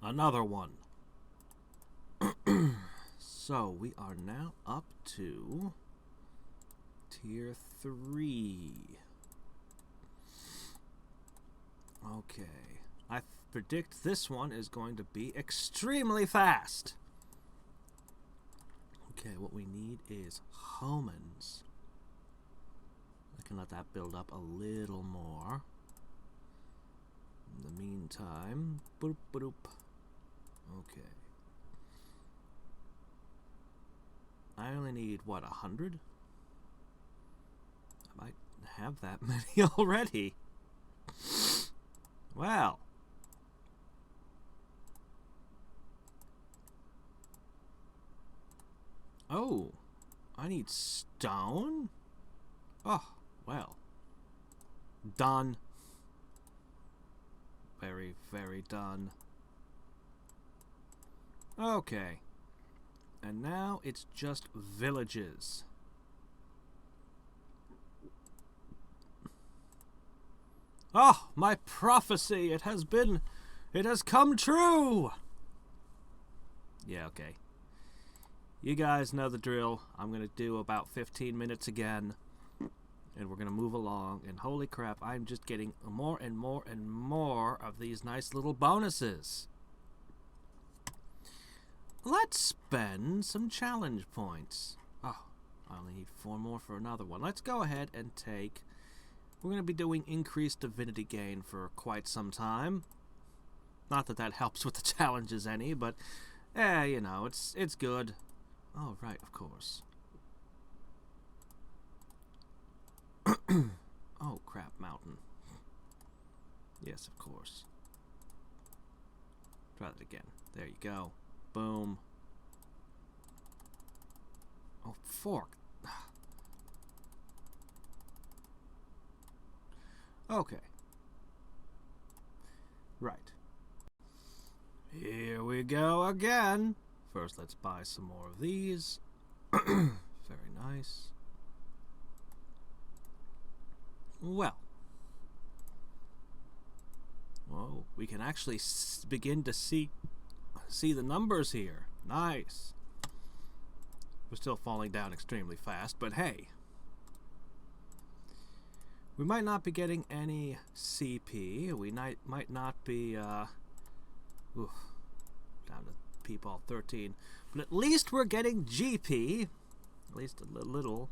Another one. So we are now up to tier 3. Okay. I predict this one is going to be extremely fast. Okay, what we need is homins. I can let that build up a little more. In the meantime, boop, boop. Okay. I only need, what, 100? I might have that many already. Well. Oh, I need stone? Oh, well. Done. Very, very done. Okay. And now it's just villages. Oh, my prophecy! It has come true! Yeah, okay. You guys know the drill. I'm going to do about 15 minutes again. And we're going to move along. And holy crap, I'm just getting more and more and more of these nice little bonuses. Let's spend some challenge points. Oh, I only need 4 more for another one. Let's go ahead and take... We're going to be doing increased divinity gain for quite some time. Not that that helps with the challenges any, but... you know, it's good. Oh, right, of course. Oh, crap, mountain. Yes, of course. Try that again. There you go. Boom. Oh, fork. Okay. Right. Here we go again. First, let's buy some more of these. Very nice. Well. Whoa, we can actually begin to see the numbers here. Nice. We're still falling down extremely fast, but hey. We might not be getting any CP. We might not be, down to P-ball 13. But at least we're getting GP. At least a little.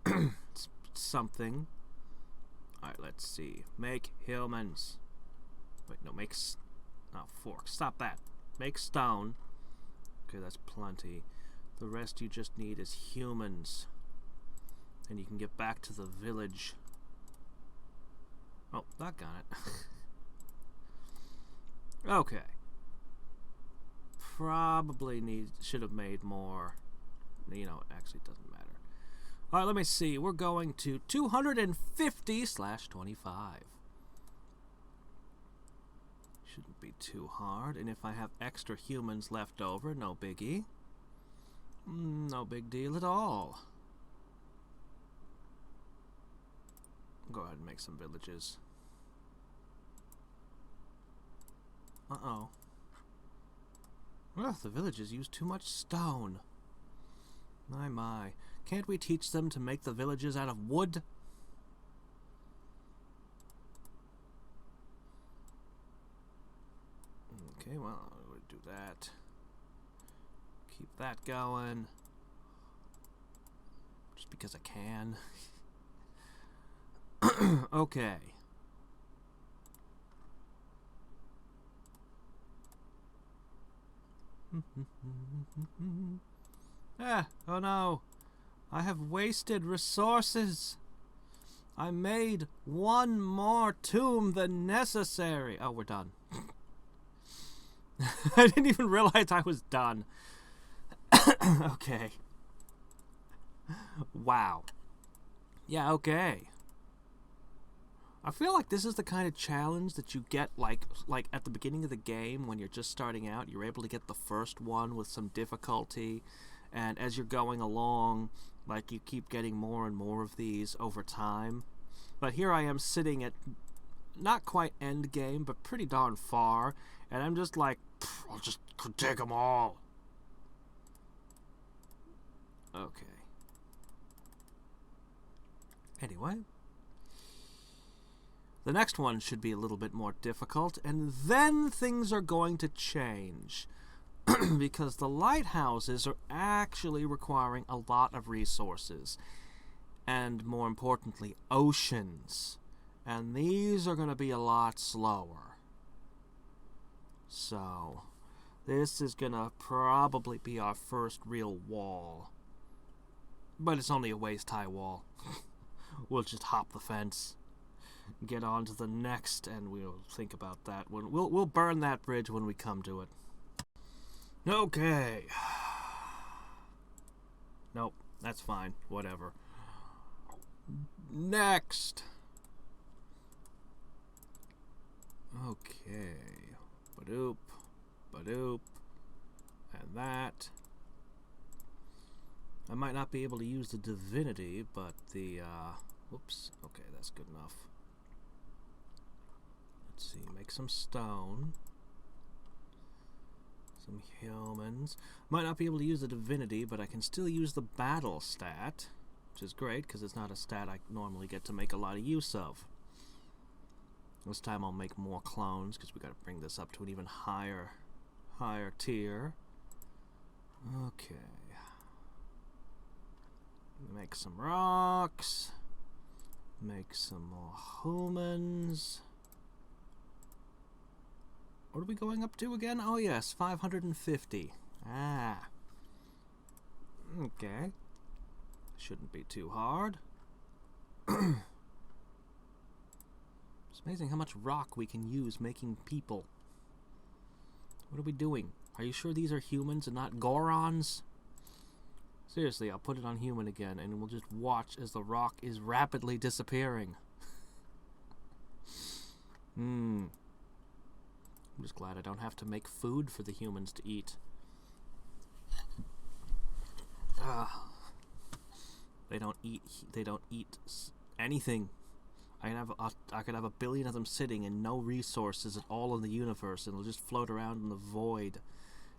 It's something. Alright, let's see. Make humans. Wait, no, make... Oh, fork. Stop that. Make stone. Okay, that's plenty. The rest you just need is humans. And you can get back to the village. Oh, that got it. Okay. Probably should have made more. You know, actually it doesn't matter. Alright, let me see. We're going to 250/25. Shouldn't be too hard. And if I have extra humans left over, no biggie. No big deal at all. Go ahead and make some villages. Uh-oh. Well, the villages use too much stone. My, my. Can't we teach them to make the villages out of wood? Okay, well, we'll do that. Keep that going. Just because I can. Okay. Oh no. I have wasted resources. I made one more tomb than necessary. Oh, we're done. I didn't even realize I was done. Okay. Wow. Yeah, okay. I feel like this is the kind of challenge that you get like at the beginning of the game when you're just starting out. You're able to get the first one with some difficulty, and as you're going along, like, you keep getting more and more of these over time. But here I am sitting at not quite end game, but pretty darn far. And I'm just like, I'll just take them all. Okay. Anyway. The next one should be a little bit more difficult, and then things are going to change. Because the lighthouses are actually requiring a lot of resources. And more importantly, oceans. And these are going to be a lot slower. So, this is going to probably be our first real wall. But it's only a waist-high wall. We'll just hop the fence. Get on to the next, and we'll think about that. We'll burn that bridge when we come to it. Okay. Nope, that's fine. Whatever. Next. Okay. Badoop. Badoop. And that. I might not be able to use the divinity, but the, whoops. Okay, that's good enough. Let's see, make some stone. Some humans. Might not be able to use the divinity, but I can still use the battle stat, which is great, because it's not a stat I normally get to make a lot of use of. This time I'll make more clones, because we got to bring this up to an even higher tier. Okay. Make some rocks. Make some more humans. What are we going up to again? Oh yes, 550. Ah. Okay. Shouldn't be too hard. It's amazing how much rock we can use making people. What are we doing? Are you sure these are humans and not Gorons? Seriously, I'll put it on human again, and we'll just watch as the rock is rapidly disappearing. I'm just glad I don't have to make food for the humans to eat. They don't eat anything. I could have a billion of them sitting and no resources at all in the universe, and they'll just float around in the void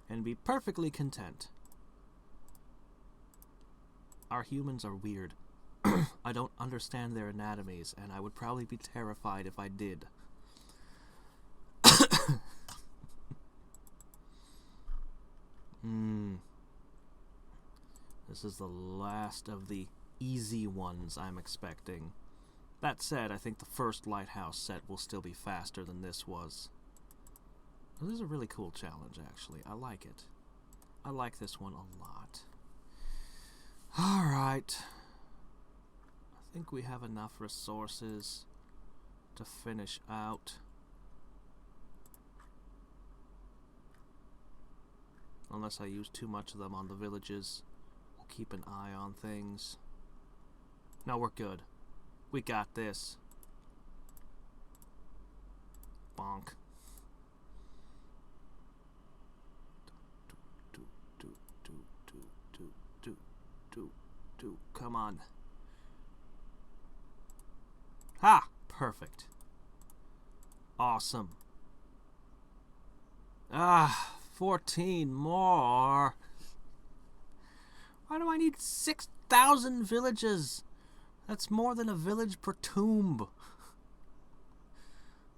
and be perfectly content. Our humans are weird. I don't understand their anatomies, and I would probably be terrified if I did. This is the last of the easy ones I'm expecting. That said, I think the first lighthouse set will still be faster than this was. This is a really cool challenge, actually. I like it. I like this one a lot. Alright. I think we have enough resources to finish out. Unless I use too much of them on the villages. We'll keep an eye on things. No, we're good. We got this. Bonk. Come on. Ha! Perfect. Awesome. 14 more. Why do I need 6,000 villages? That's more than a village per tomb.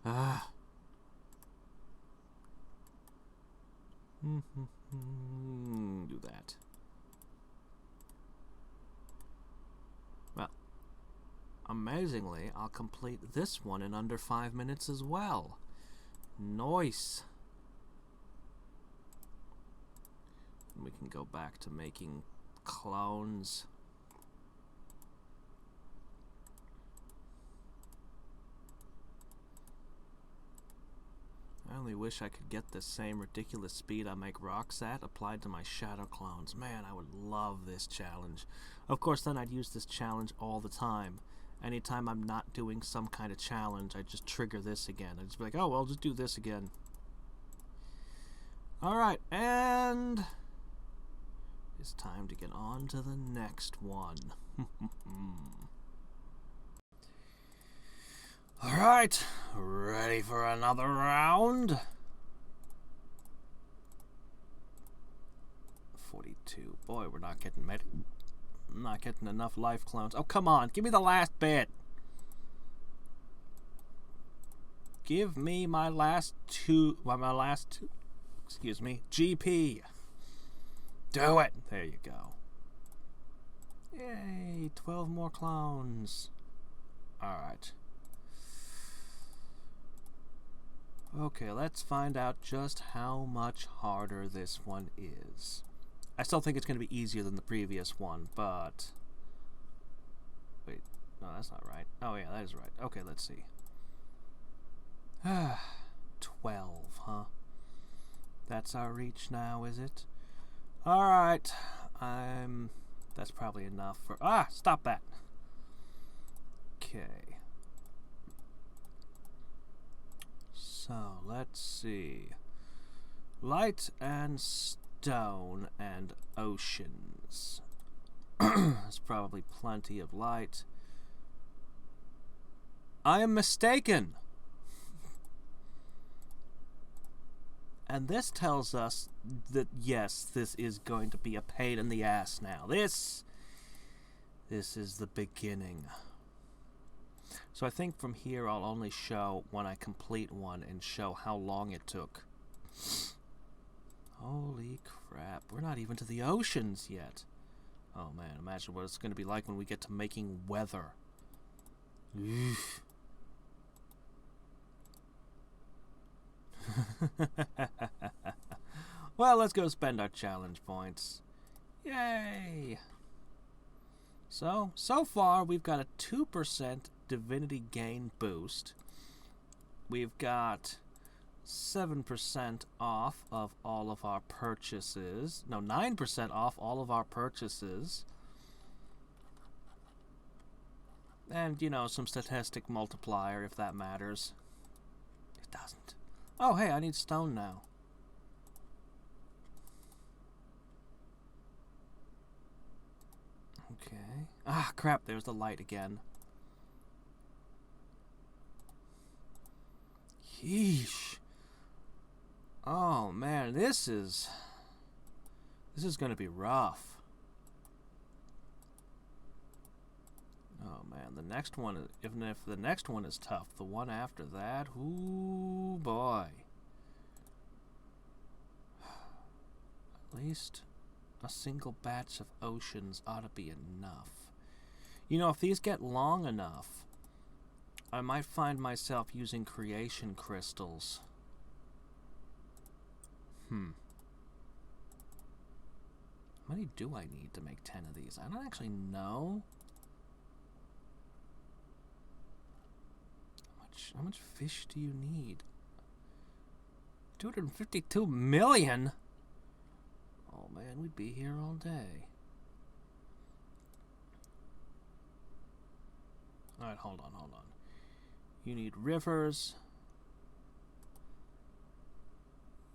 Do that. Well, amazingly, I'll complete this one in under 5 minutes as well. Nice. We can go back to making clones. I only wish I could get the same ridiculous speed I make rocks at applied to my shadow clones. Man, I would love this challenge. Of course, then I'd use this challenge all the time. Anytime I'm not doing some kind of challenge, I just trigger this again. I'd just be like, oh, well, just do this again. Alright, and it's time to get on to the next one. Alright, ready for another round? 42. Boy, we're not getting enough life clones. Oh, come on, give me the last bit. Give me my last two, excuse me, GP. Do it. There you go. Yay, 12 more clones. Alright. Okay, let's find out just how much harder this one is. I still think it's going to be easier than the previous one, but... Wait, no, that's not right. Oh yeah, that is right. Okay, let's see. 12, huh? That's our reach now, is it? Alright, that's probably enough for... Ah, stop that! Okay. So, let's see. Light and stone and oceans. There's probably plenty of light. I am mistaken! And this tells us that, yes, this is going to be a pain in the ass now. This is the beginning. So I think from here I'll only show when I complete one and show how long it took. Holy crap, we're not even to the oceans yet. Oh man, imagine what it's going to be like when we get to making weather. Oof. Well, let's go spend our challenge points. Yay! So far we've got a 2% divinity gain boost. We've got 7% off of all of our purchases. No, 9% off all of our purchases. And, you know, some statistic multiplier if that matters. It doesn't. Oh, hey, I need stone now. Okay. Ah, crap, there's the light again. Yeesh. Oh, man, this is going to be rough. Oh, man, the next one, even if the next one is tough, the one after that, ooh, boy. At least a single batch of oceans ought to be enough. You know, if these get long enough, I might find myself using creation crystals. How many do I need to make 10 of these? I don't actually know. How much fish do you need? 252 million? Oh man, we'd be here all day. Alright, hold on. You need rivers.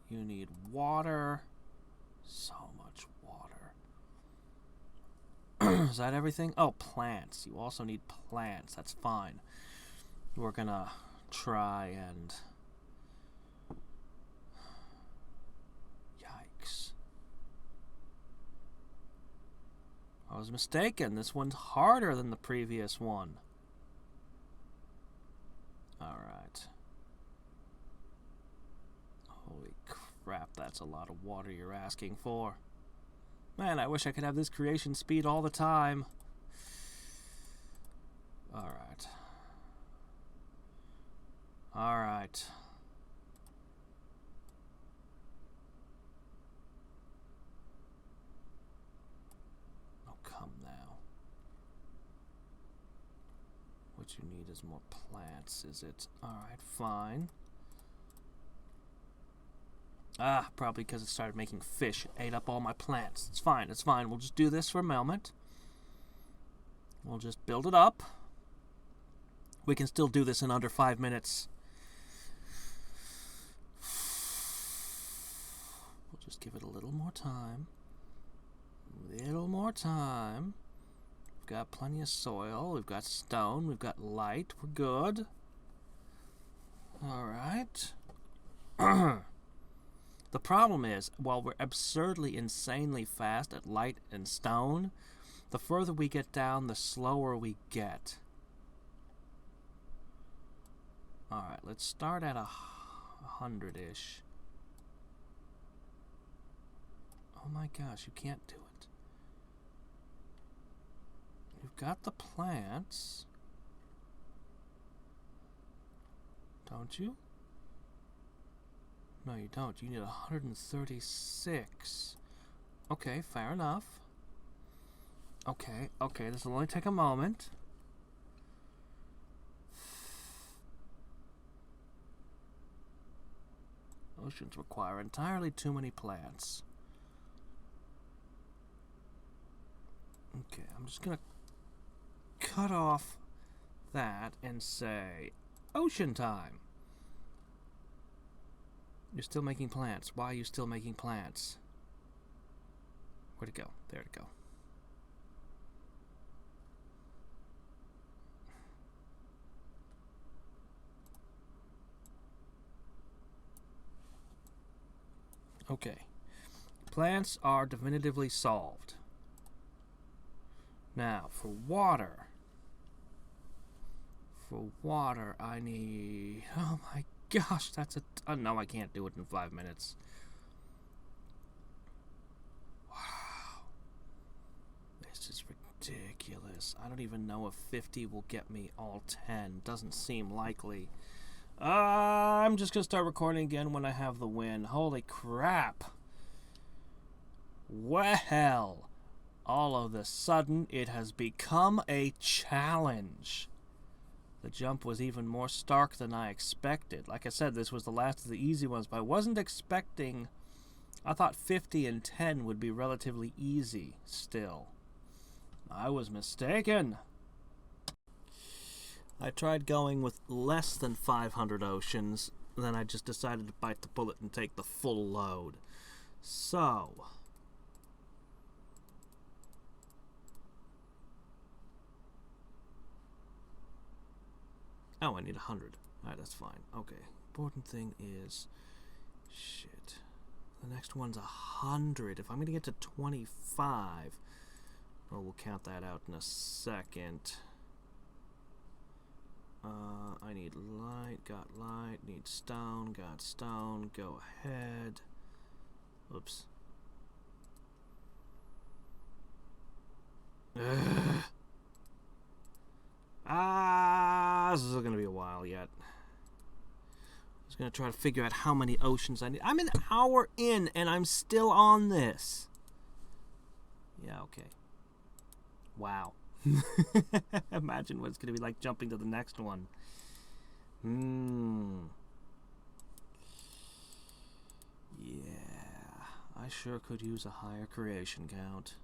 You need water. So much water. Is that everything? Oh, plants. You also need plants. That's fine. We're gonna try and... Yikes. I was mistaken. This one's harder than the previous one. Alright. Holy crap, that's a lot of water you're asking for. Man, I wish I could have this creation speed all the time. Alright. Alright. Oh, come now. What you need is more plants, is it? Alright, fine. Ah, probably because it started making fish. It ate up all my plants. It's fine, it's fine. We'll just do this for a moment. We'll just build it up. We can still do this in under 5 minutes. We'll just give it a little more time. Little more time. We've got plenty of soil. We've got stone. We've got light. We're good. Alright. The problem is, while we're absurdly, insanely fast at light and stone, the further we get down, the slower we get. Alright, let's start at 100-ish. Oh my gosh, you can't do it. You've got the plants. Don't you? No, you don't. You need 136. Okay, fair enough. Okay, this will only take a moment. Oceans require entirely too many plants. Okay, I'm just gonna cut off that and say ocean time. You're still making plants. Why are you still making plants? Where'd it go? There it go. Okay. Plants are definitively solved. Now, for water. For water, I need... Oh my gosh, that's a... no, I can't do it in 5 minutes. Wow. This is ridiculous. I don't even know if 50 will get me all 10. Doesn't seem likely. I'm just gonna start recording again when I have the win. Holy crap. Well, all of a sudden, it has become a challenge. The jump was even more stark than I expected. Like I said, this was the last of the easy ones, but I wasn't expecting... I thought 50 and 10 would be relatively easy still. I was mistaken. I tried going with less than 500 oceans, then I just decided to bite the bullet and take the full load. So... Oh, I need 100. Alright, that's fine. Okay. Important thing is... Shit. The next one's 100. If I'm going to get to 25... Well, we'll count that out in a second. I need light. Got light. Need stone. Got stone. Go ahead. Oops. Ugh. This is going to be a while yet. I was going to try to figure out how many oceans I need. I'm an hour in and I'm still on this. Yeah, okay. Wow. Imagine what it's going to be like jumping to the next one. Yeah, I sure could use a higher creation count.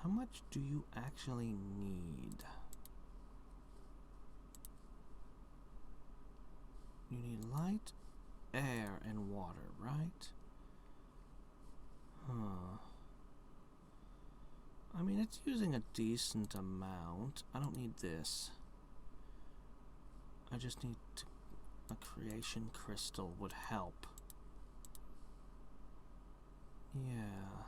How much do you actually need? You need light, air, and water, right? Huh. I mean, it's using a decent amount. I don't need this. I just need a creation crystal would help. Yeah.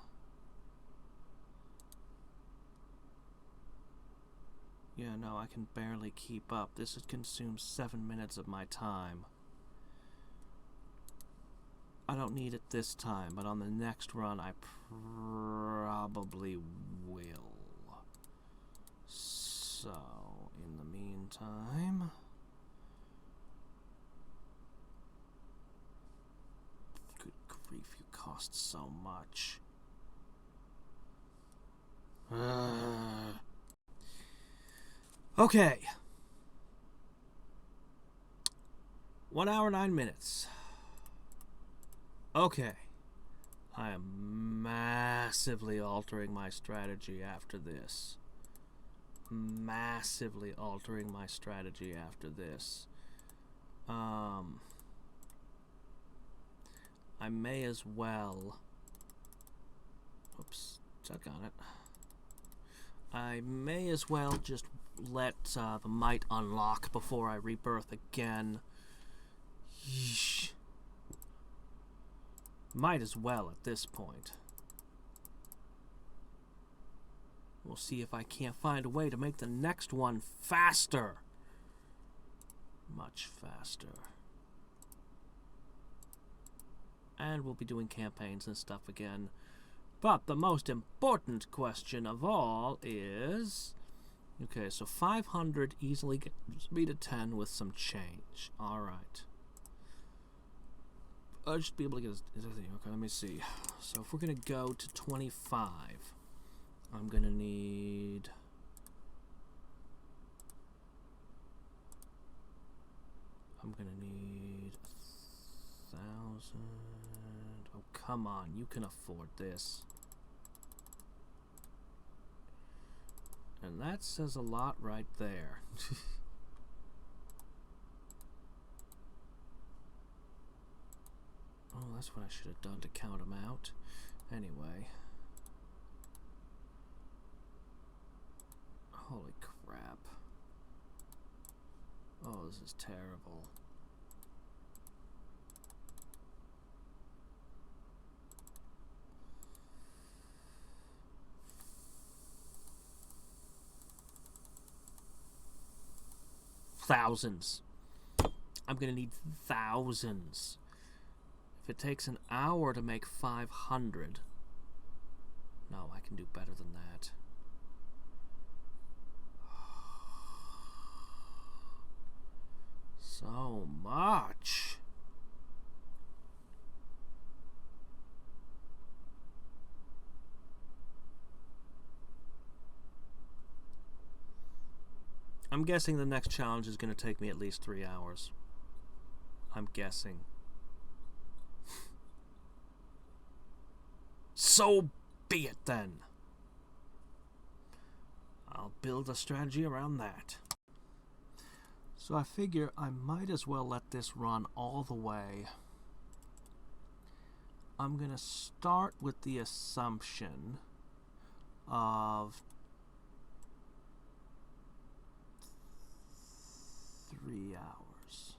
Yeah, no, I can barely keep up. This would consume 7 minutes of my time. I don't need it this time, but on the next run I probably will. So, in the meantime... Good grief, you cost so much. Okay. 1 hour, 9 minutes. Okay. I am massively altering my strategy after this. Massively altering my strategy after this. I may as well... Oops, check on it. I may as well just let the might unlock before I rebirth again. Yeesh. Might as well at this point. We'll see if I can't find a way to make the next one faster. Much faster. And we'll be doing campaigns and stuff again. But the most important question of all is... Okay, so 500 easily gets me to 10 with some change. Alright. I should be able to get... Okay, let me see. So if we're going to go to 25, I'm going to need... I'm going to need 1,000... Oh, come on. You can afford this. And that says a lot right there. Oh, that's what I should have done to count them out. Anyway. Holy crap. Oh, this is terrible. Thousands. I'm gonna need thousands. If it takes an hour to make 500, no, I can do better than that. So much. I'm guessing the next challenge is going to take me at least 3 hours. I'm guessing. So be it then. I'll build a strategy around that. So I figure I might as well let this run all the way. I'm going to start with the assumption of 3 hours.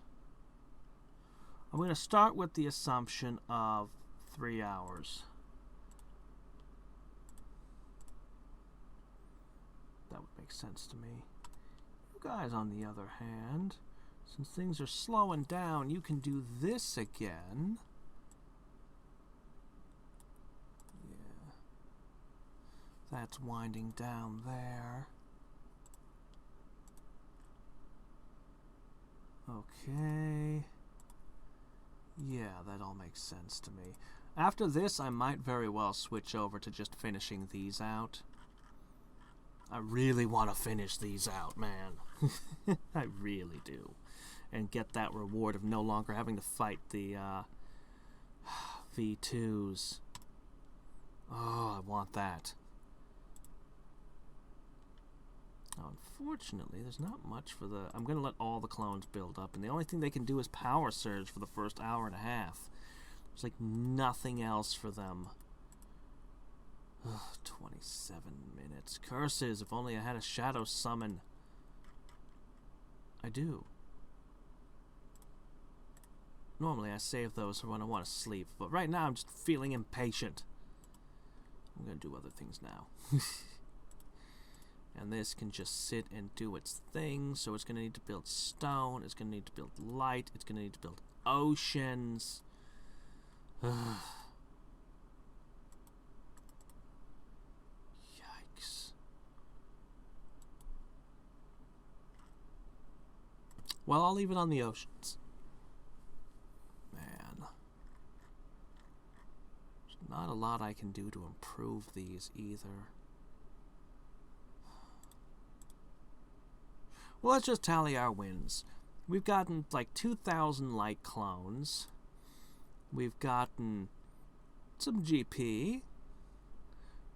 I'm going to start with the assumption of 3 hours. That would make sense to me. You guys, on the other hand, since things are slowing down, you can do this again. Yeah. That's winding down there. Okay. Yeah, that all makes sense to me. After this, I might very well switch over to just finishing these out. I really want to finish these out, man. I really do. And get that reward of no longer having to fight the V2s. Oh, I want that. Unfortunately, there's not much for the... I'm going to let all the clones build up, and the only thing they can do is power surge for the first hour and a half. There's like nothing else for them. Ugh, 27 minutes. Curses, if only I had a shadow summon. I do. Normally I save those for when I want to sleep, but right now I'm just feeling impatient. I'm going to do other things now. And this can just sit and do its thing. So it's going to need to build stone. It's going to need to build light. It's going to need to build oceans. Yikes. Well, I'll leave it on the oceans. Man. There's not a lot I can do to improve these either. Well, let's just tally our wins. We've gotten like 2,000 light clones. We've gotten some GP.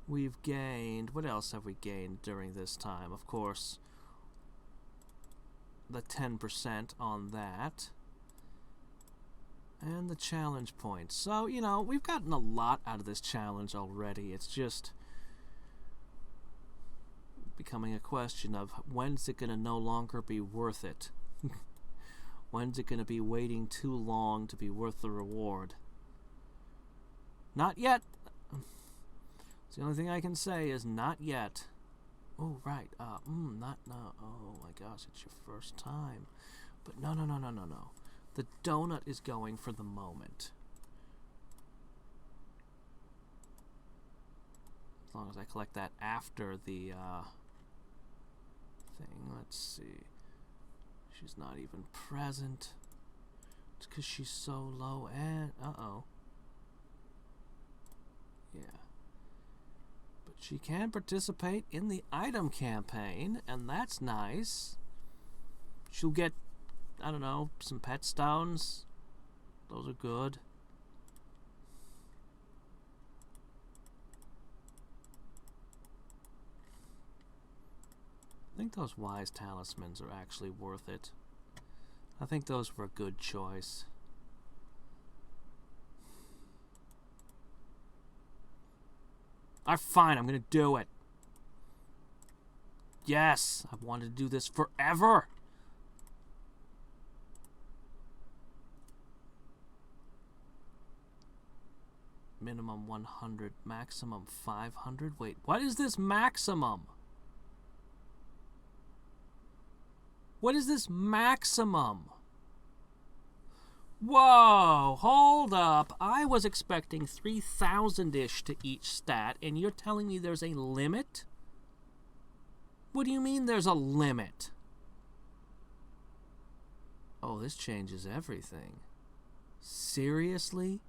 We've gained... What else have we gained during this time? Of course, the 10% on that. And the challenge points. So, you know, we've gotten a lot out of this challenge already. It's just... becoming a question of when's it going to no longer be worth it? When's it going to be waiting too long to be worth the reward? Not yet. It's the only thing I can say is not yet. Oh, right. No. Oh, my gosh, it's your first time. But no. The donut is going for the moment. As long as I collect that after the thing. Let's see. She's not even present. It's because she's so low and... Uh-oh. Yeah. But she can participate in the item campaign, and that's nice. She'll get, I don't know, some pet stones. Those are good. I think those wise talismans are actually worth it. I think those were a good choice. Fine, I'm gonna do it. Yes, I've wanted to do this forever. Minimum 100, maximum 500. Wait, what is this maximum? What is this maximum? Whoa, hold up. I was expecting 3,000-ish to each stat, and you're telling me there's a limit? What do you mean there's a limit? Oh, this changes everything. Seriously?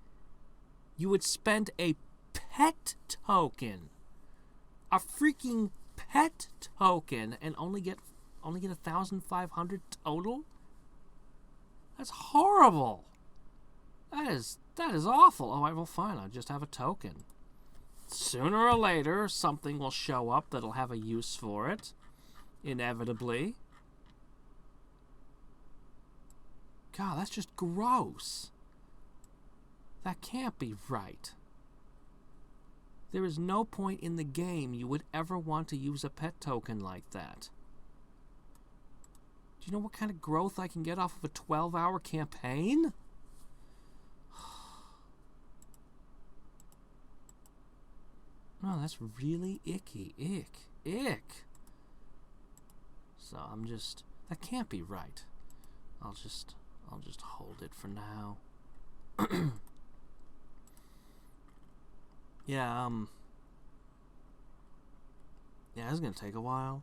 You would spend a pet token, a freaking pet token, and only get 1,500 total? That's horrible. That is awful. Oh, well, fine. I'll just have a token. Sooner or later, something will show up that'll have a use for it. Inevitably. God, that's just gross. That can't be right. There is no point in the game you would ever want to use a pet token like that. Do you know what kind of growth I can get off of a 12-hour campaign? No, that's really icky. Ick. So that can't be right. I'll just hold it for now. Yeah, this is gonna take a while.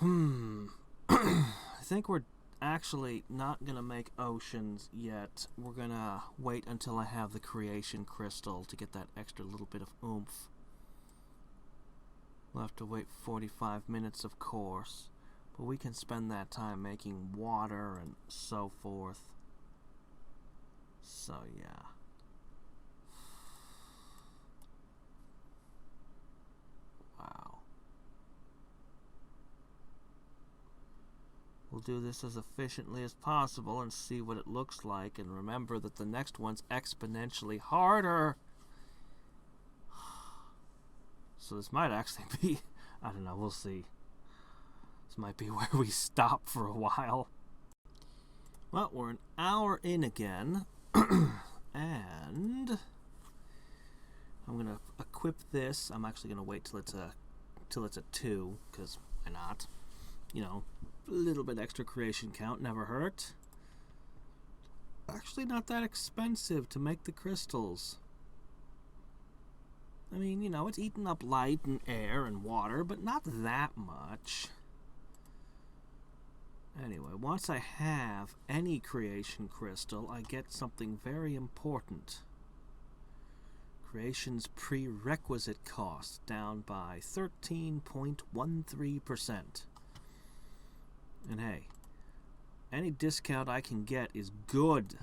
I think we're actually not gonna make oceans yet. We're gonna wait until I have the creation crystal to get that extra little bit of oomph. We'll have to wait 45 minutes, of course, but we can spend that time making water and so forth. So yeah. Wow. We'll do this as efficiently as possible and see what it looks like, and remember that the next one's exponentially harder. So this might actually be, I don't know, we'll see. This might be where we stop for a while. Well, we're an hour in again, and I'm gonna equip this. I'm actually gonna wait till it's a 2, because why not? You know, a little bit extra creation count never hurt. Actually not that expensive to make the crystals. I mean, you know, it's eating up light and air and water, but not that much. Anyway, once I have any creation crystal, I get something very important. Creation's prerequisite cost down by 13.13%. And hey, any discount I can get is good.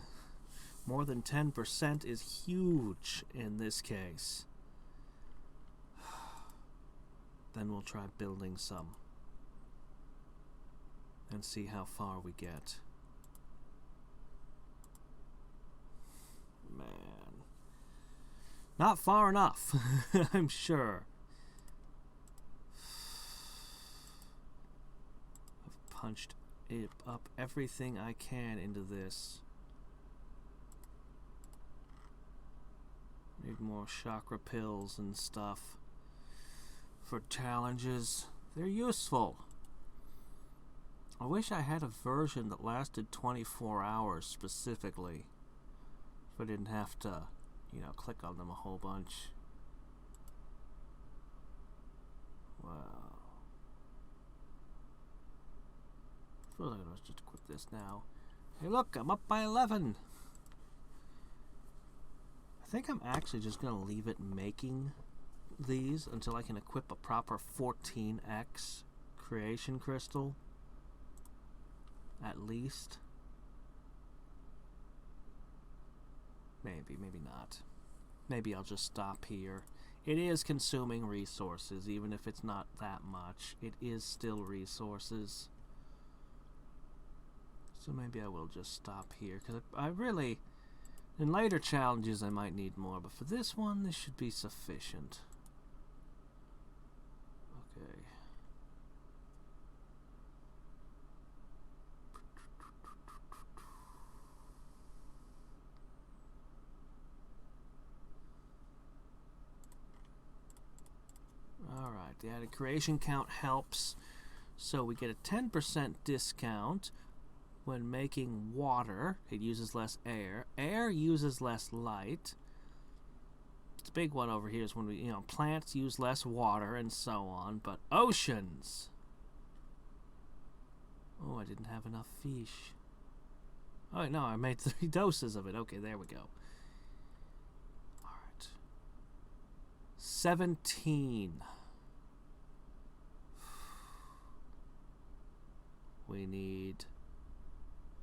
More than 10% is huge in this case. Then we'll try building some and see how far we get. Man. Not far enough, I'm sure. punched up everything I can into this. Need more chakra pills and stuff for challenges. They're useful. I wish I had a version that lasted 24 hours specifically. If I didn't have to, you know, click on them a whole bunch. Wow. I suppose I'm gonna just equip this now. Hey look, I'm up by 11. I think I'm actually just gonna leave it making these until I can equip a proper 14x creation crystal. At least. Maybe, maybe not. Maybe I'll just stop here. It is consuming resources, even if it's not that much. It is still resources. So maybe I will just stop here, because I really, in later challenges I might need more, but for this one, this should be sufficient. Okay. Alright, the added creation count helps. So we get a 10% discount when making water. It uses less air. Air uses less light. The big one over here is when we, you know, plants use less water and so on. But oceans. Oh, I didn't have enough fish. Oh, no, I made 3 doses of it. Okay, there we go. Alright. 17. We need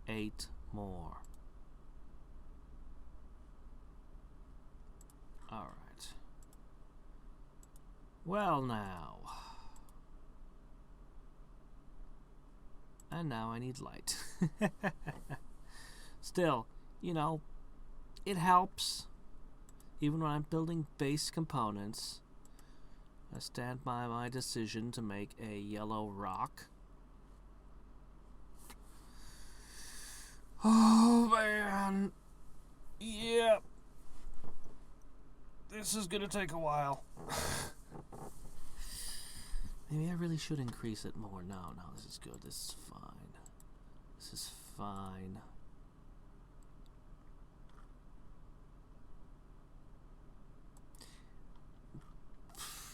8 more. Alright. Well now. And now I need light. Still, you know, it helps. Even when I'm building base components, I stand by my decision to make a yellow rock. Oh man, yep. This is gonna take a while. Maybe I really should increase it more. No, this is good. This is fine. This is fine.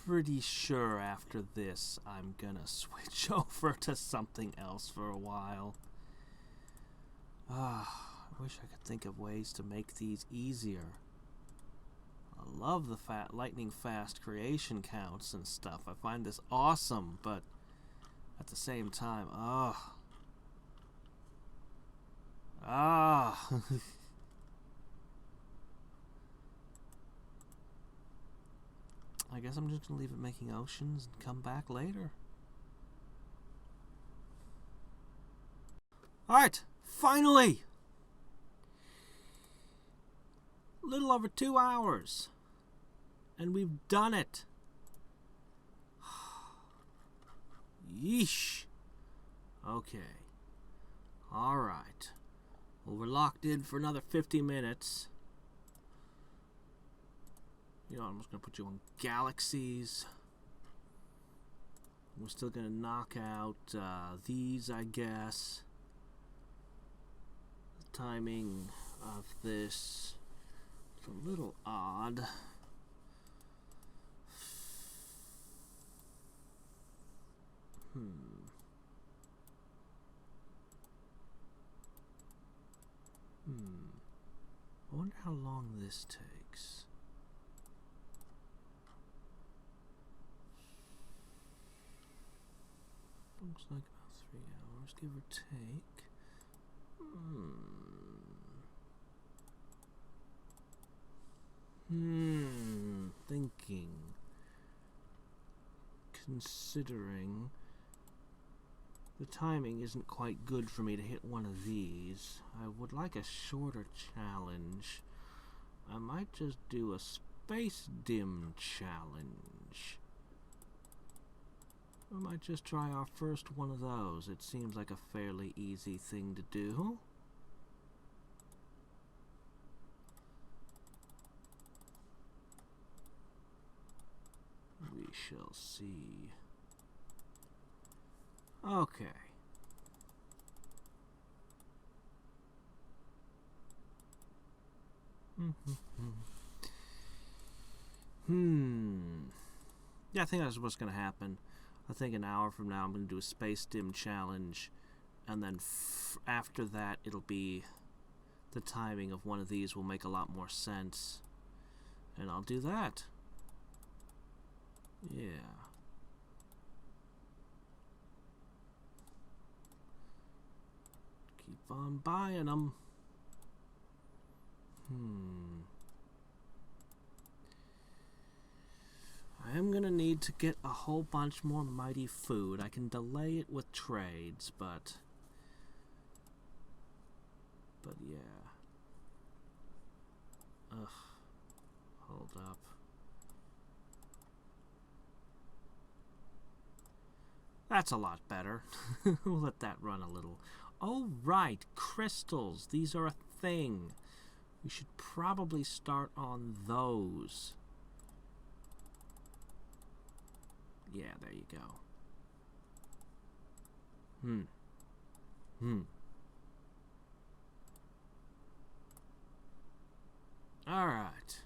Pretty sure after this I'm gonna switch over to something else for a while. I wish I could think of ways to make these easier. I love the lightning fast creation counts and stuff. I find this awesome, but at the same time, I guess I'm just gonna leave it making oceans and come back later. Alright, finally! A little over 2 hours. And we've done it. Yeesh. Okay. Alright. Well, we're locked in for another 50 minutes. You know, I'm just going to put you on galaxies. We're still going to knock out these, I guess. The timing of this is a little odd. I wonder how long this takes. Looks like about 3 hours, give or take. Thinking. Considering the timing isn't quite good for me to hit one of these. I would like a shorter challenge. I might just do a space dim challenge. We might just try our first one of those. It seems like a fairly easy thing to do. We shall see. Okay. Yeah, I think that's what's going to happen. I think an hour from now I'm going to do a Space Dim challenge, and then after that it'll be the timing of one of these will make a lot more sense, and I'll do that. Yeah. Keep on buying them. I am going to need to get a whole bunch more mighty food. I can delay it with trades, but yeah. Ugh. Hold up. That's a lot better. We'll let that run a little. Oh, right. Crystals. These are a thing. We should probably start on those. Yeah, there you go. All right.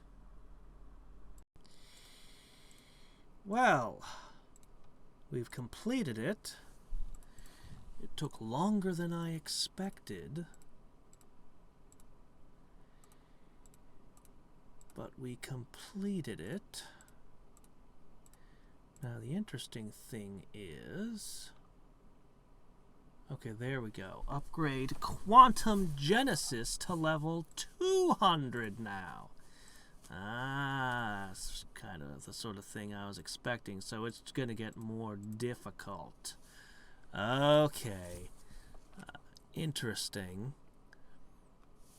Well, we've completed it. It took longer than I expected. But we completed it. Now the interesting thing is... Okay, there we go. Upgrade Quantum Genesis to level 200 now. Ah, that's kind of the sort of thing I was expecting, so it's going to get more difficult. Okay. Interesting.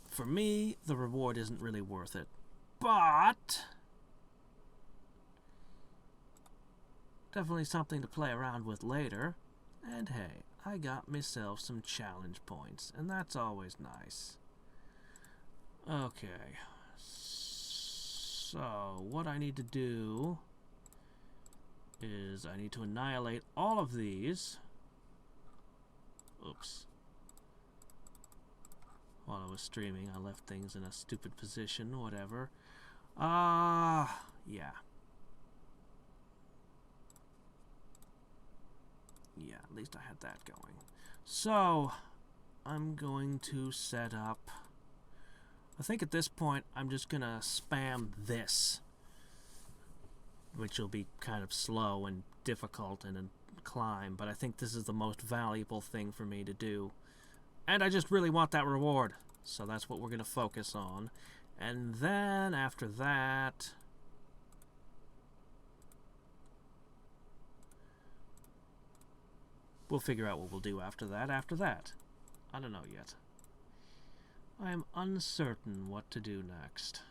For me, the reward isn't really worth it. But definitely something to play around with later. And hey, I got myself some challenge points, and that's always nice. Okay. So, what I need to do is I need to annihilate all of these. Oops. While I was streaming, I left things in a stupid position, whatever. Yeah. Yeah, at least I had that going. So, I'm going to set up... I think at this point, I'm just going to spam this, which will be kind of slow and difficult and a climb, but I think this is the most valuable thing for me to do. And I just really want that reward, so that's what we're going to focus on. And then, after that... we'll figure out what we'll do after that. I don't know yet. I am uncertain what to do next.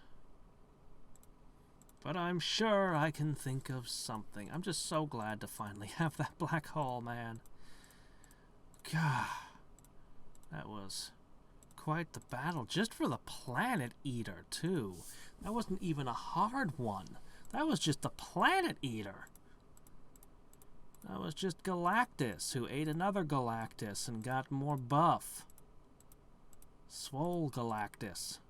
But I'm sure I can think of something. I'm just so glad to finally have that black hole, man. God, that was quite the battle. Just for the Planet Eater, too. That wasn't even a hard one. That was just the Planet Eater. That was just Galactus, who ate another Galactus and got more buff. Swole Galactus.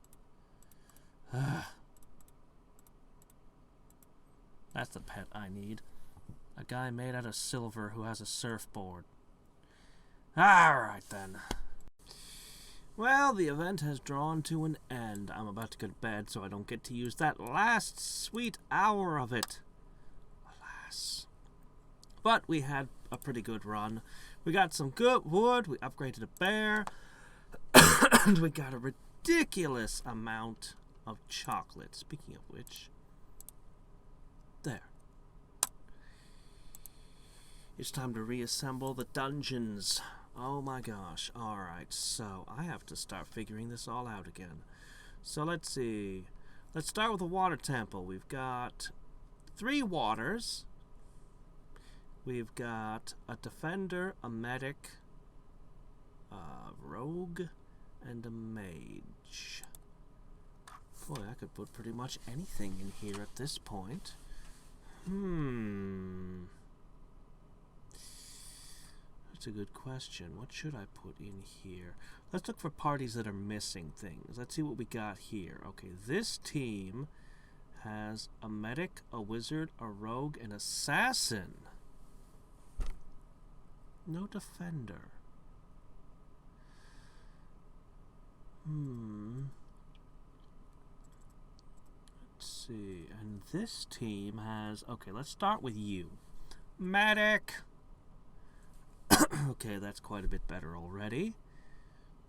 That's the pet I need. A guy made out of silver who has a surfboard. Alright then. Well, the event has drawn to an end. I'm about to go to bed, so I don't get to use that last sweet hour of it. Alas. But we had a pretty good run. We got some good wood, we upgraded a bear, and we got a ridiculous amount of chocolate. Speaking of which, there. It's time to reassemble the dungeons. Oh my gosh. Alright, so I have to start figuring this all out again. So let's see. Let's start with the water temple. We've got 3 waters. We've got a defender, a medic, a rogue, and a mage. Boy, I could put pretty much anything in here at this point. That's a good question. What should I put in here? Let's look for parties that are missing things. Let's see what we got here. Okay, this team has a medic, a wizard, a rogue, an assassin. No defender. Let's see. And this team has... Okay, let's start with you. Medic! Okay, that's quite a bit better already.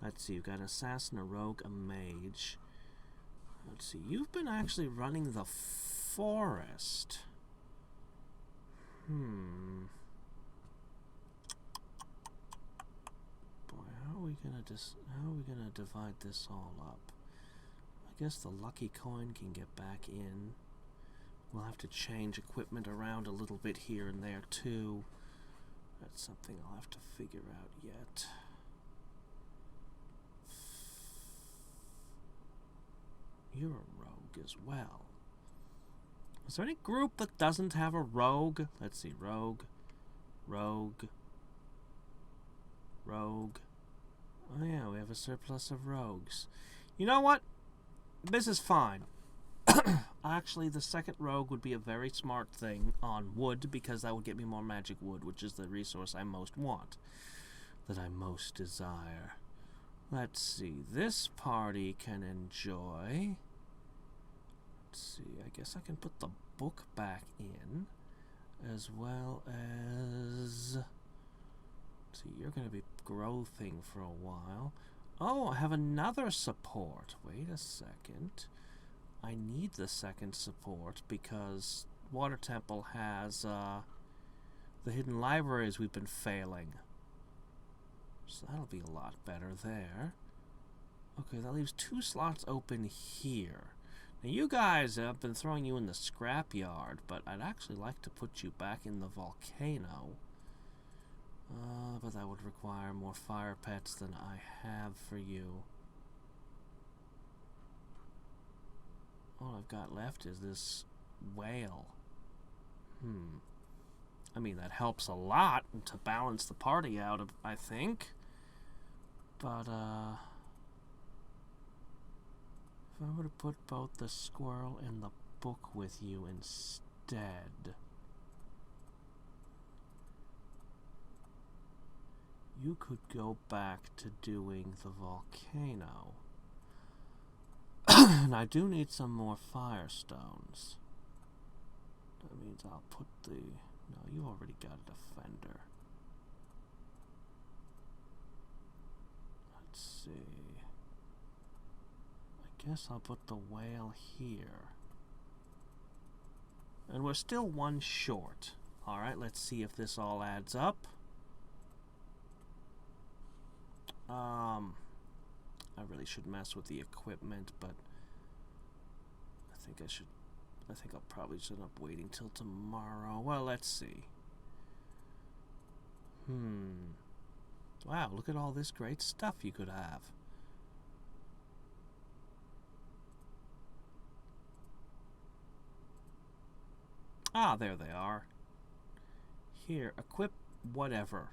Let's see, you've got an assassin, a rogue, a mage. Let's see, you've been actually running the forest. Boy, how are we gonna divide this all up? I guess the lucky coin can get back in. We'll have to change equipment around a little bit here and there too. That's something I'll have to figure out yet. You're a rogue as well. Is there any group that doesn't have a rogue? Let's see, rogue, rogue, rogue. Oh yeah, we have a surplus of rogues. You know what? This is fine. Actually, the second rogue would be a very smart thing on wood, because that would get me more magic wood, which is the resource I most want, that I most desire. Let's see, this party can enjoy... Let's see, I guess I can put the book back in, as well as... Let's see, you're going to be growthing for a while. Oh, I have another support. Wait a second. I need the second support because Water Temple has the hidden libraries we've been failing. So that'll be a lot better there. Okay, that leaves 2 slots open here. Now you guys, I've been throwing you in the scrapyard, but I'd actually like to put you back in the volcano. But that would require more fire pets than I have for you. All I've got left is this whale. I mean, that helps a lot to balance the party out, I think. But, if I were to put both the squirrel and the book with you instead... You could go back to doing the volcano. And I do need some more firestones. That means I'll put the... No, you already got a defender. Let's see. I guess I'll put the whale here. And we're still 1 short. Alright, let's see if this all adds up. I really should mess with the equipment, but I think I'll probably just end up waiting till tomorrow. Well, let's see. Wow, look at all this great stuff you could have. Ah, there they are. Here, equip whatever.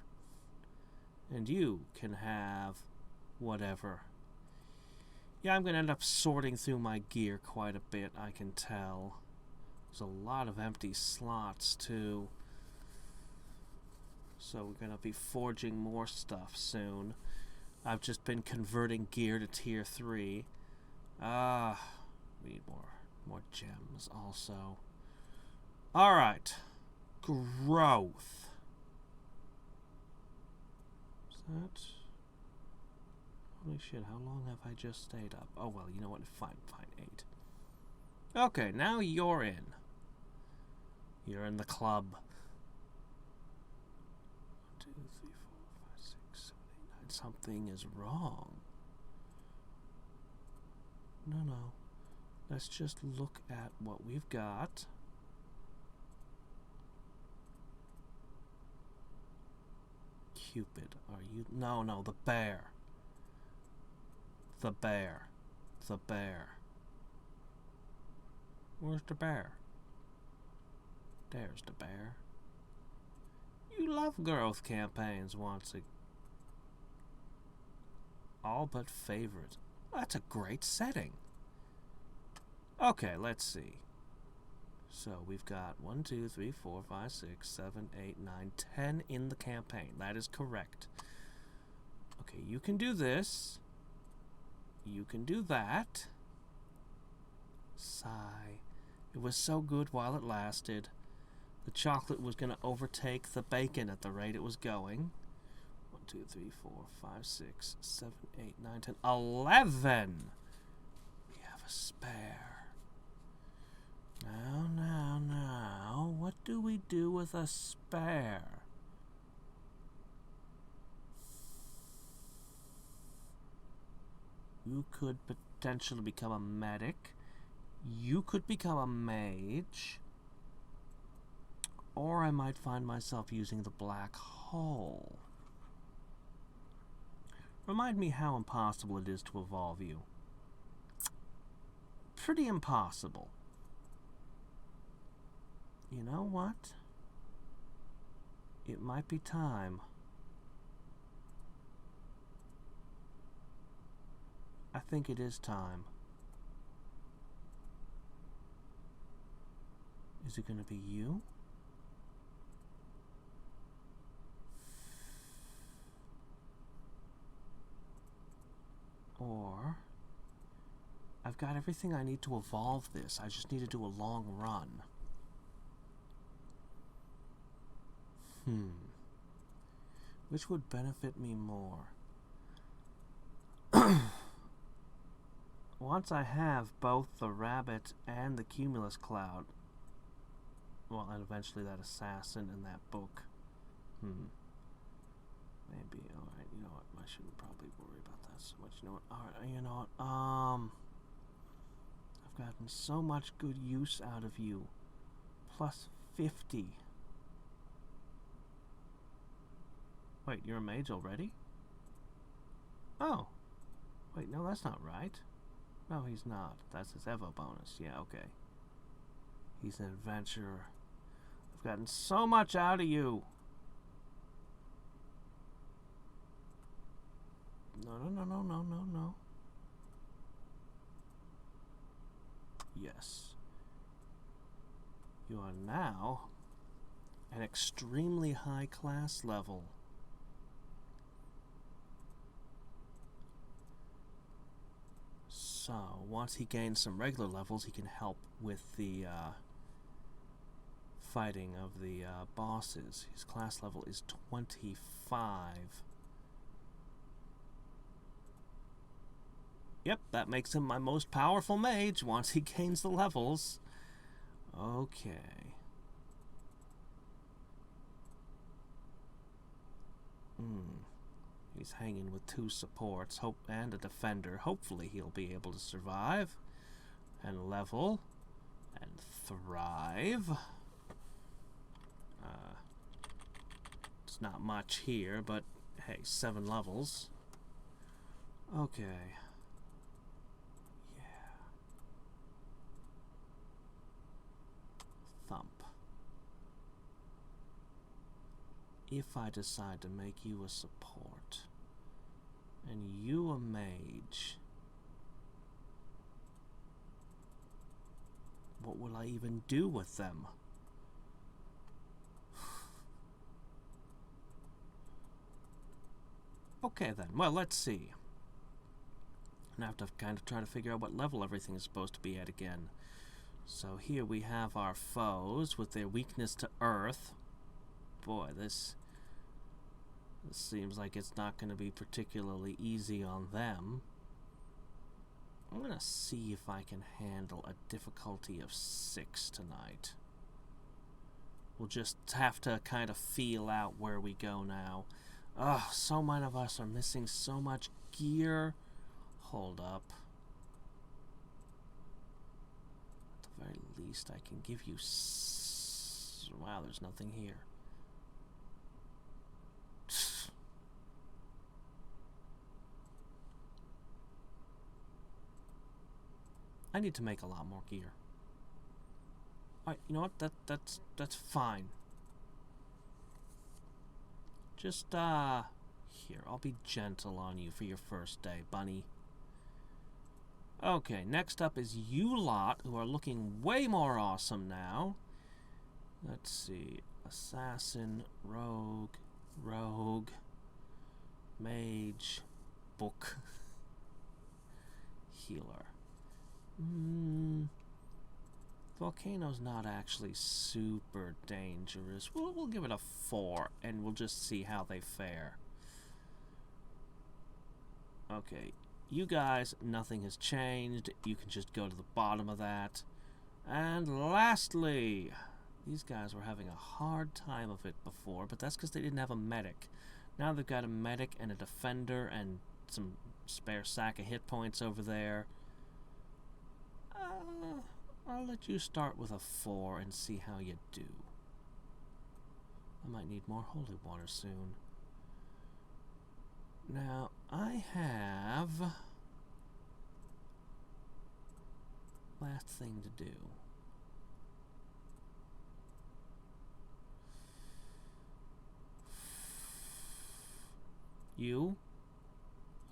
And you can have whatever. Yeah, I'm going to end up sorting through my gear quite a bit, I can tell. There's a lot of empty slots, too. So we're going to be forging more stuff soon. I've just been converting gear to tier 3. We need more gems also. Alright. Growth. Is that... Holy shit, how long have I just stayed up? Oh, well, you know what? Fine, 8. Okay, now you're in. You're in the club. 1, 2, 3, 4, 5, 6, 7, 8, 9. Something is wrong. No. Let's just look at what we've got. Cupid. Are you... No, no, the bear. The bear. The bear. Where's the bear? There's the bear. You love growth campaigns once again. All but favorite. That's a great setting. Okay, let's see. So we've got 1, 2, 3, 4, 5, 6, 7, 8, 9, 10 in the campaign. That is correct. Okay, you can do this. You can do that. Sigh. It was so good while it lasted. The chocolate was going to overtake the bacon at the rate it was going. 1, 2, 3, 4, 5, 6, 7, 8, 9, 10, 11! We have a spare. Now, what do we do with a spare? You could potentially become a medic. You could become a mage. Or I might find myself using the black hole. Remind me how impossible it is to evolve you. Pretty impossible. You know what? It might be time. I think it is time. Is it going to be you? Or, I've got everything I need to evolve this. I just need to do a long run. Which would benefit me more? Once I have both the rabbit and the cumulus cloud, well, and eventually that assassin in that book. Maybe, alright, you know what, I shouldn't probably worry about that so much. You know what, alright, you know what, I've gotten so much good use out of you. Plus 50. Wait, you're a mage already? Oh. Wait, no, that's not right. No, he's not. That's his Evo bonus. Yeah, okay. He's an adventurer. I've gotten so much out of you. No. Yes. You are now an extremely high class level. So, once he gains some regular levels, he can help with the fighting of the bosses. His class level is 25. Yep, that makes him my most powerful mage once he gains the levels. Okay. He's hanging with 2 supports and a defender. Hopefully he'll be able to survive and level and thrive. It's not much here, but hey, 7 levels. Okay. Yeah. Thump. If I decide to make you a support and you a mage, what will I even do with them? Okay then, well, let's see. I have to kind of try to figure out what level everything is supposed to be at again. So here we have our foes with their weakness to earth. Boy, this seems like it's not going to be particularly easy on them. I'm going to see if I can handle a difficulty of 6 tonight. We'll just have to kind of feel out where we go now. Ugh, so many of us are missing so much gear. Hold up. At the very least, I can give you... Wow, there's nothing here. I need to make a lot more gear. Alright, you know what? That's fine. Just, here, I'll be gentle on you for your first day, bunny. Okay, next up is you lot, who are looking way more awesome now. Let's see. Assassin, rogue, mage, book, healer. Volcano's not actually super dangerous. We'll give it a 4, and we'll just see how they fare. Okay, you guys, nothing has changed. You can just go to the bottom of that. And lastly, these guys were having a hard time of it before, but that's because they didn't have a medic. Now they've got a medic and a defender and some spare sack of hit points over there. I'll let you start with a 4 and see how you do. I might need more holy water soon. Now, I have last thing to do. You?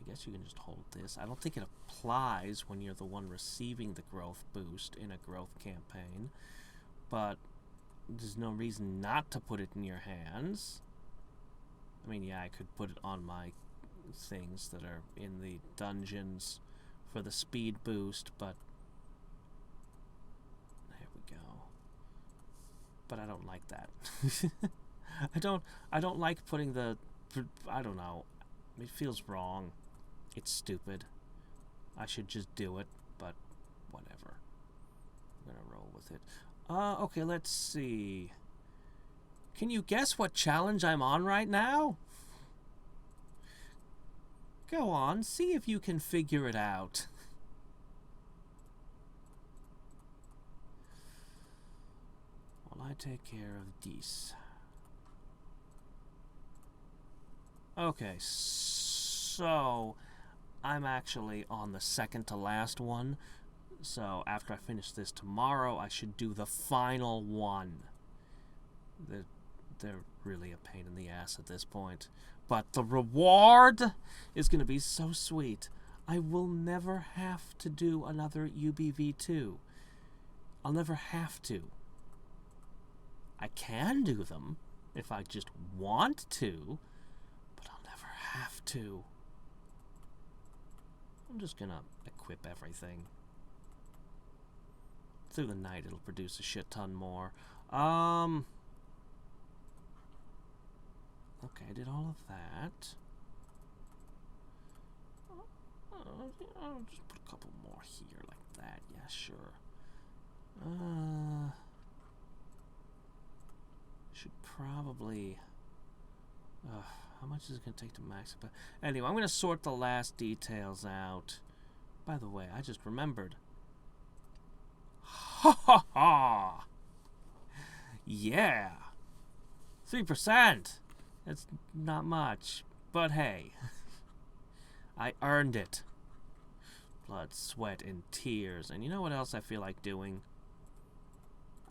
I guess you can just hold this. I don't think it applies when you're the one receiving the growth boost in a growth campaign, but there's no reason not to put it in your hands. I mean, yeah, I could put it on my things that are in the dungeons for the speed boost, but there we go. But I don't like that. I don't like putting the, I don't know, it feels wrong. It's stupid. I should just do it, but whatever. I'm gonna roll with it. Okay, let's see. Can you guess what challenge I'm on right now? Go on, see if you can figure it out. While I take care of these. Okay, so I'm actually on the second to last one. So after I finish this tomorrow, I should do the final one. They're really a pain in the ass at this point. But the reward is going to be so sweet. I will never have to do another UBV2. I'll never have to. I can do them if I just want to, but I'll never have to. I'm just going to equip everything. Through the night, it'll produce a shit ton more. Okay, I did all of that. I'll just put a couple more here, like that. Yeah, sure. Should probably... how much is it going to take to max it? Anyway, I'm going to sort the last details out. By the way, I just remembered. Ha ha ha! Yeah! 3%! That's not much, but hey, I earned it. Blood, sweat, and tears. And you know what else I feel like doing?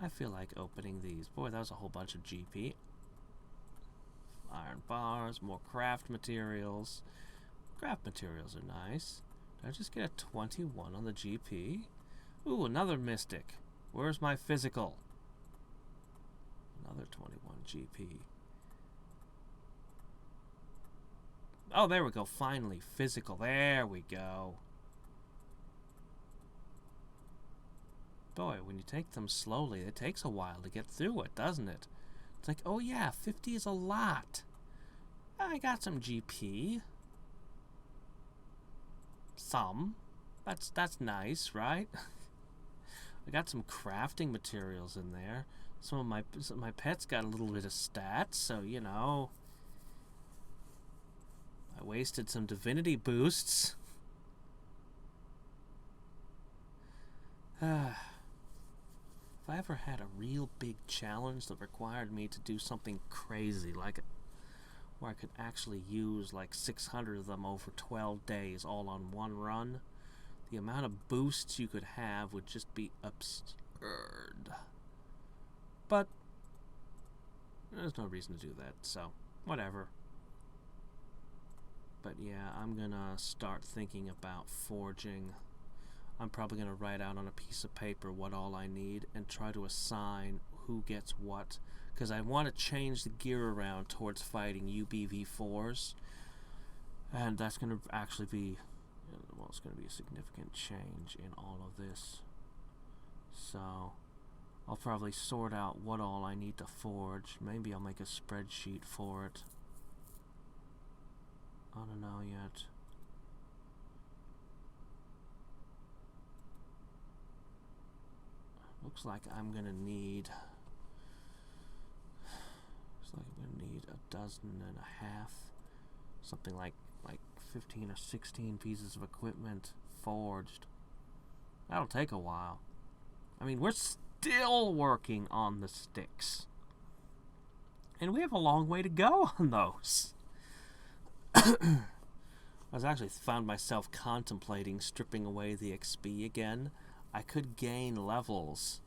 I feel like opening these. Boy, that was a whole bunch of GP. Iron bars, more craft materials. Craft materials are nice. Did I just get a 21 on the GP? Ooh, another mystic. Where's my physical? Another 21 GP. Oh, there we go. Finally, physical. There we go. Boy, when you take them slowly, it takes a while to get through it, doesn't it? It's like, oh yeah, 50 is a lot. I got some GP. Some. That's nice, right? I got some crafting materials in there. Some of my pets got a little bit of stats, so you know. I wasted some divinity boosts. If I ever had a real big challenge that required me to do something crazy, like where I could actually use like 600 of them over 12 days all on one run, the amount of boosts you could have would just be absurd. But there's no reason to do that, so whatever. But yeah, I'm gonna start thinking about forging. I'm probably gonna write out on a piece of paper what all I need and try to assign who gets what, because I want to change the gear around towards fighting UBV4s, and that's gonna actually be, well, it's gonna be a significant change in all of this. So I'll probably sort out what all I need to forge. Maybe I'll make a spreadsheet for it. I don't know yet. Looks like I'm gonna need a dozen and a half, something like 15 or 16 pieces of equipment forged. That'll take a while. I mean, we're still working on the sticks, and we have a long way to go on those. I was actually found myself contemplating stripping away the XP again. I could gain levels,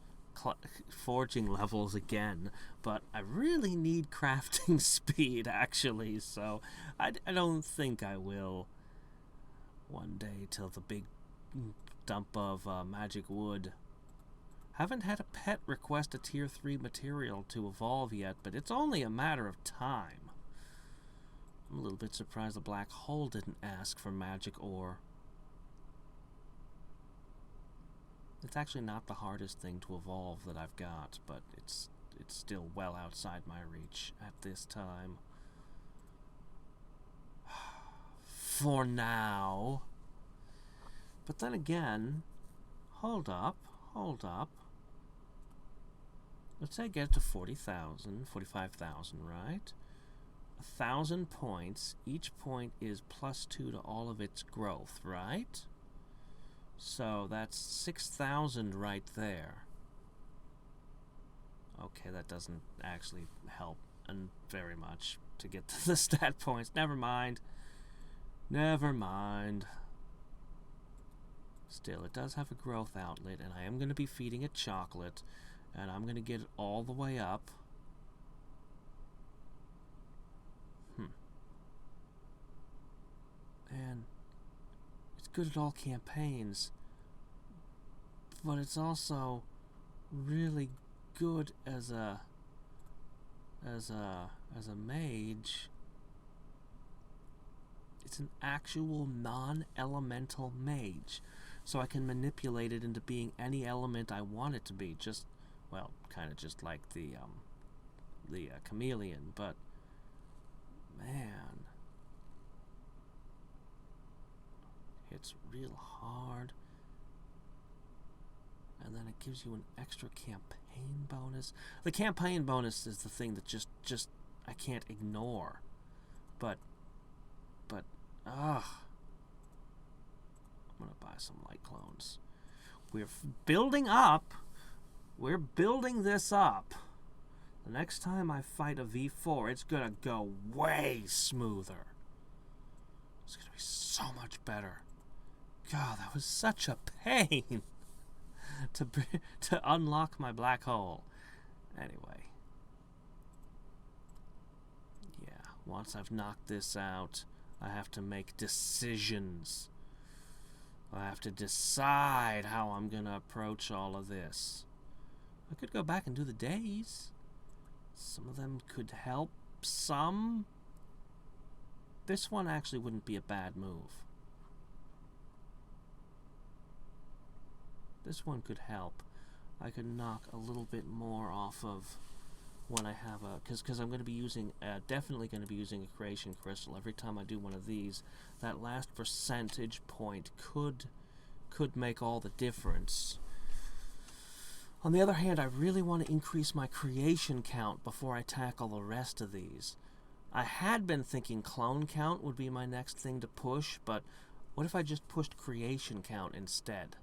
forging levels again, but I really need crafting speed, actually, so I don't think I will one day till the big dump of magic wood. Haven't had a pet request a tier 3 material to evolve yet, but it's only a matter of time. I'm a little bit surprised the black hole didn't ask for magic ore. It's actually not the hardest thing to evolve that I've got, but it's still well outside my reach at this time. For now. But then again, hold up. Let's say I get to 40,000, 45,000, right? 1,000 points. Each point is +2 to all of its growth, right? So that's 6,000 right there. Okay, that doesn't actually help very much to get to the stat points. Never mind. Still, it does have a growth outlet, and I am going to be feeding it chocolate, and I'm going to get it all the way up. And it's good at all campaigns, but it's also really good as a mage. It's an actual non-elemental mage, so I can manipulate it into being any element I want it to be. Just, well, kind of just like the chameleon, but man, it's real hard. And then it gives you an extra campaign bonus. The campaign bonus is the thing that just I can't ignore. But I'm gonna buy some light clones. We're building up. We're building this up. The next time I fight a V4, it's gonna go way smoother. It's gonna be so much better. God, that was such a pain to unlock my black hole. Anyway. Yeah, once I've knocked this out, I have to make decisions. I have to decide how I'm going to approach all of this. I could go back and do the days. Some of them could help some. This one actually wouldn't be a bad move. This one could help. I could knock a little bit more off of when I have a... Because I'm going to be using... definitely going to be using a creation crystal every time I do one of these. That last percentage point could make all the difference. On the other hand, I really want to increase my creation count before I tackle the rest of these. I had been thinking clone count would be my next thing to push, but what if I just pushed creation count instead?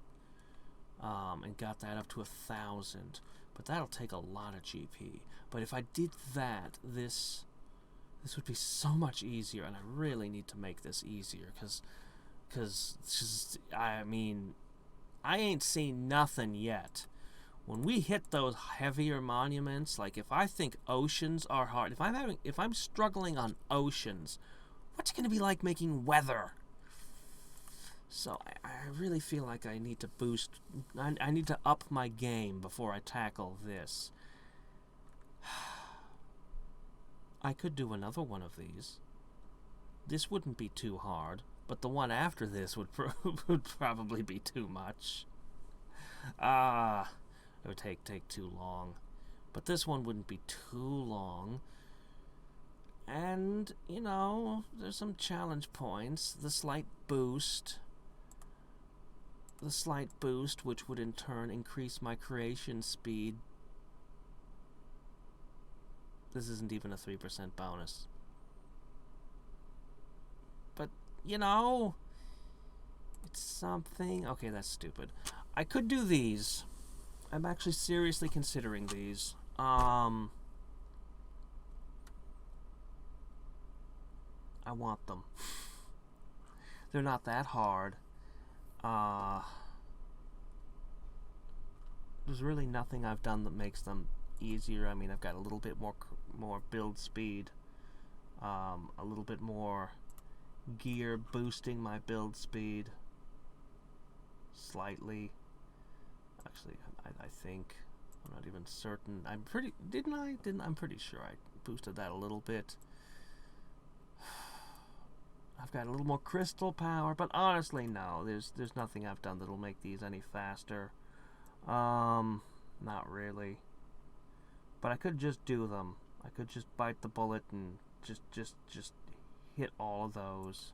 And got that up to 1,000. But that'll take a lot of GP. But if I did that, this would be so much easier, and I really need to make this easier, because Because, I mean, I ain't seen nothing yet. When we hit those heavier monuments, like if I think oceans are hard, if I'm struggling on oceans, what's it gonna be like making weather? So I really feel like I need to I need to up my game before I tackle this. I could do another one of these. This wouldn't be too hard, but the one after this would probably be too much. It would take too long. But this one wouldn't be too long. And, you know, there's some challenge points. The slight boost, which would in turn increase my creation speed. This isn't even a 3% bonus. But, you know, it's something. Okay, that's stupid. I could do these. I'm actually seriously considering these. I want them. They're not that hard. There's really nothing I've done that makes them easier. I mean, I've got a little bit more build speed, a little bit more gear boosting my build speed slightly. Actually, I think I'm not even certain. I'm pretty I'm pretty sure I boosted that a little bit. I've got a little more crystal power, but honestly, no. There's nothing I've done that'll make these any faster. Not really. But I could just do them. I could just bite the bullet and just hit all of those.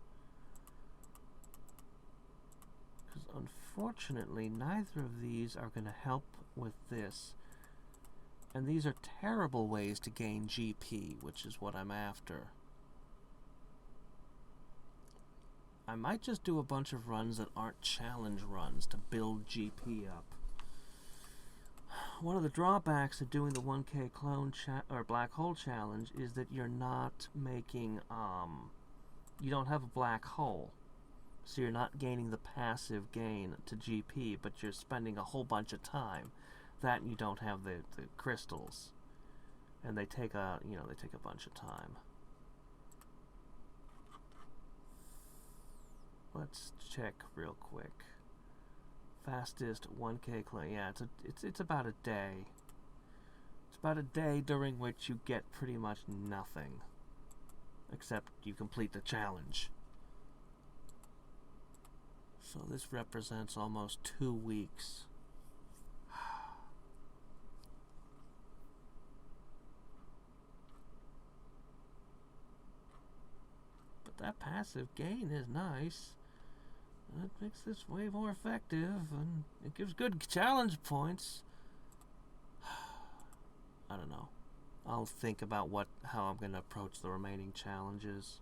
Because unfortunately, neither of these are going to help with this. And these are terrible ways to gain GP, which is what I'm after. I might just do a bunch of runs that aren't challenge runs to build GP up. One of the drawbacks of doing the 1K clone or black hole challenge is that you're not making you don't have a black hole, so you're not gaining the passive gain to GP, but you're spending a whole bunch of time. That and you don't have the crystals, and they take a bunch of time. Let's check real quick. Fastest 1K clone. Yeah, it's about a day. It's about a day during which you get pretty much nothing, except you complete the challenge. So this represents almost 2 weeks. But that passive gain is nice. It makes this way more effective, and it gives good challenge points. I don't know. I'll think about how I'm going to approach the remaining challenges.